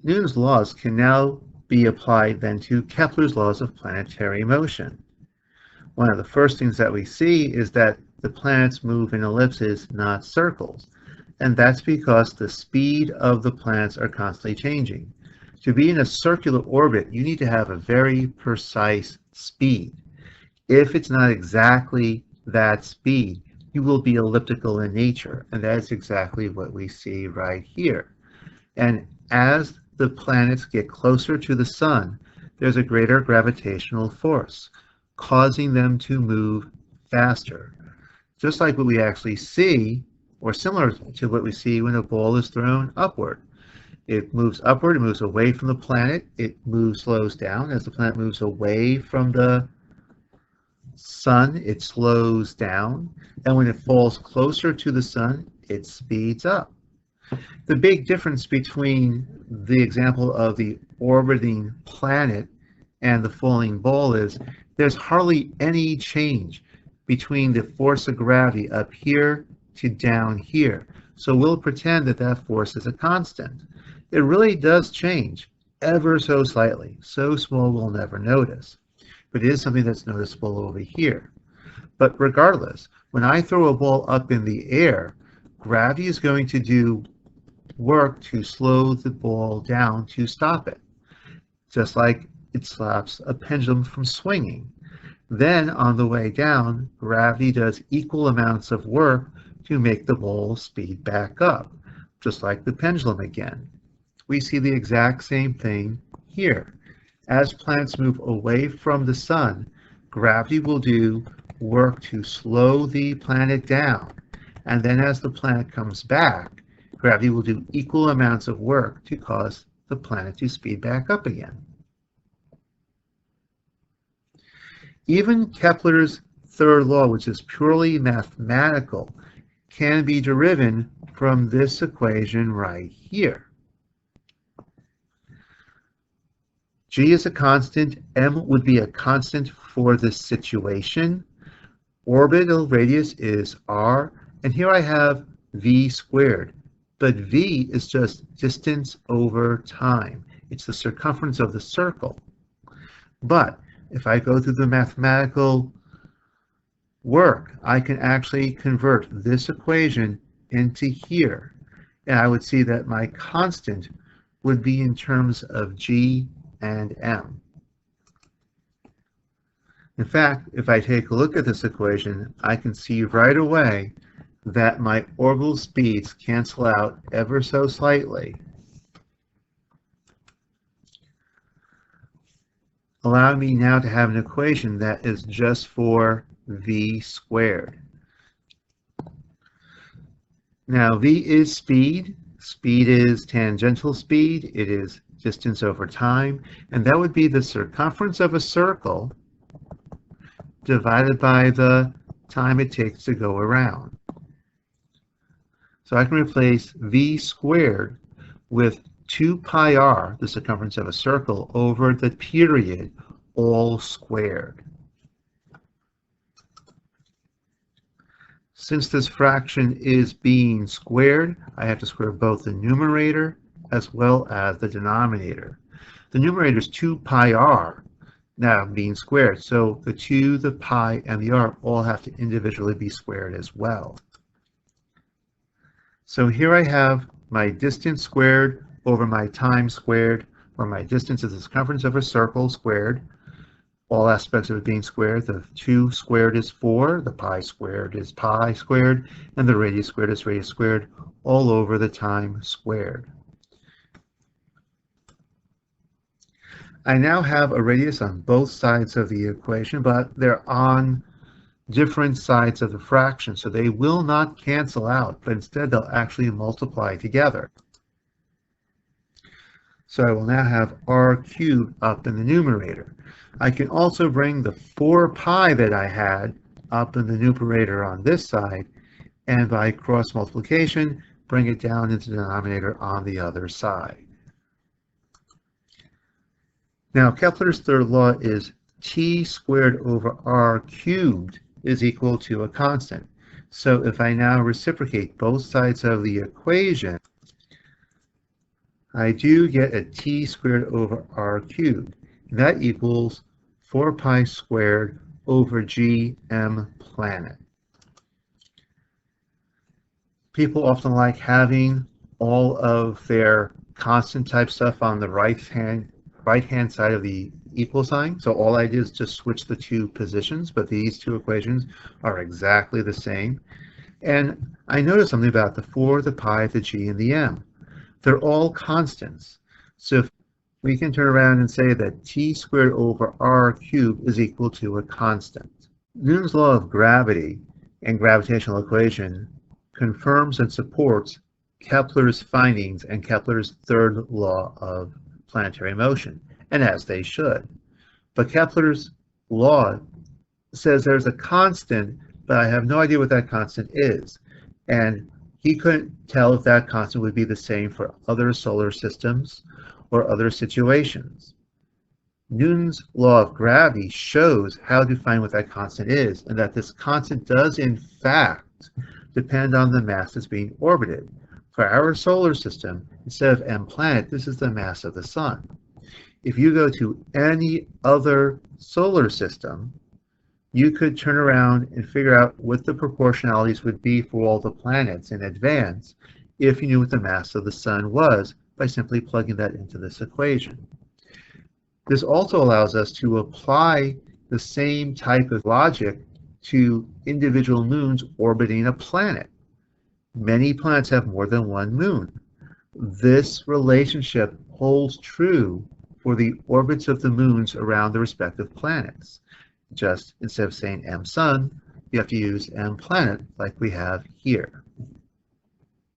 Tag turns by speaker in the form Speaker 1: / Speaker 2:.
Speaker 1: Newton's laws can now be applied then to Kepler's laws of planetary motion. One of the first things that we see is that the planets move in ellipses, not circles. And that's because the speed of the planets are constantly changing. To be in a circular orbit, you need to have a very precise speed. If it's not exactly that speed, you will be elliptical in nature, and that's exactly what we see right here. And as the planets get closer to the sun, there's a greater gravitational force, causing them to move faster. Just like what we actually see, or similar to what we see when a ball is thrown upward. It moves upward, it moves away from the planet, it slows down. As the planet moves away from the sun, it slows down. And when it falls closer to the sun, it speeds up. The big difference between the example of the orbiting planet and the falling ball is there's hardly any change between the force of gravity up here to down here. So we'll pretend that that force is a constant. It really does change ever so slightly, so small we'll never notice. But it is something that's noticeable over here. But regardless, when I throw a ball up in the air, gravity is going to do work to slow the ball down to stop it, just like it stops a pendulum from swinging. Then on the way down, gravity does equal amounts of work to make the ball speed back up, just like the pendulum again. We see the exact same thing here. As planets move away from the sun, gravity will do work to slow the planet down. And then as the planet comes back, gravity will do equal amounts of work to cause the planet to speed back up again. Even Kepler's third law, which is purely mathematical, can be derived from this equation right here. G is a constant, m would be a constant for this situation. Orbital radius is r, and here I have v squared. But v is just distance over time. It's the circumference of the circle. But if I go through the mathematical work, I can actually convert this equation into here. And I would see that my constant would be in terms of g and m. In fact, if I take a look at this equation, I can see right away that my orbital speeds cancel out ever so slightly, allowing me now to have an equation that is just for v squared. Now, v is speed. Speed is tangential speed. It is distance over time, and that would be the circumference of a circle divided by the time it takes to go around. So I can replace v squared with 2 pi r, the circumference of a circle, over the period, all squared. Since this fraction is being squared, I have to square both the numerator as well as the denominator. The numerator is 2 pi r now being squared, so the 2, the pi, and the r all have to individually be squared as well. So here I have my distance squared over my time squared, where my distance is the circumference of a circle squared, all aspects of it being squared. The 2 squared is 4, the pi squared is pi squared, and the radius squared is radius squared, all over the time squared. I now have a radius on both sides of the equation, but they're on different sides of the fraction, so they will not cancel out, but instead they'll actually multiply together. So I will now have r cubed up in the numerator. I can also bring the 4 pi that I had up in the numerator on this side, and by cross multiplication, bring it down into the denominator on the other side. Now, Kepler's third law is t squared over r cubed is equal to a constant. So if I now reciprocate both sides of the equation, I do get a t squared over r cubed. And that equals 4 pi squared over gm planet. People often like having all of their constant type stuff on the right hand side of the equal sign. So all I did is just switch the two positions, but these two equations are exactly the same. And I noticed something about the 4, the pi, the g, and the m. They're all constants. So if we can turn around and say that t squared over r cubed is equal to a constant. Newton's law of gravity and gravitational equation confirms and supports Kepler's findings and Kepler's third law of planetary motion, and as they should. But Kepler's law says there's a constant, but I have no idea what that constant is. And he couldn't tell if that constant would be the same for other solar systems or other situations. Newton's law of gravity shows how to find what that constant is, and that this constant does in fact depend on the mass that's being orbited. For our solar system, instead of m planet, this is the mass of the sun. If you go to any other solar system, you could turn around and figure out what the proportionalities would be for all the planets in advance if you knew what the mass of the sun was by simply plugging that into this equation. This also allows us to apply the same type of logic to individual moons orbiting a planet. Many planets have more than one moon. This relationship holds true for the orbits of the moons around the respective planets. Just instead of saying m sun, you have to use m planet like we have here.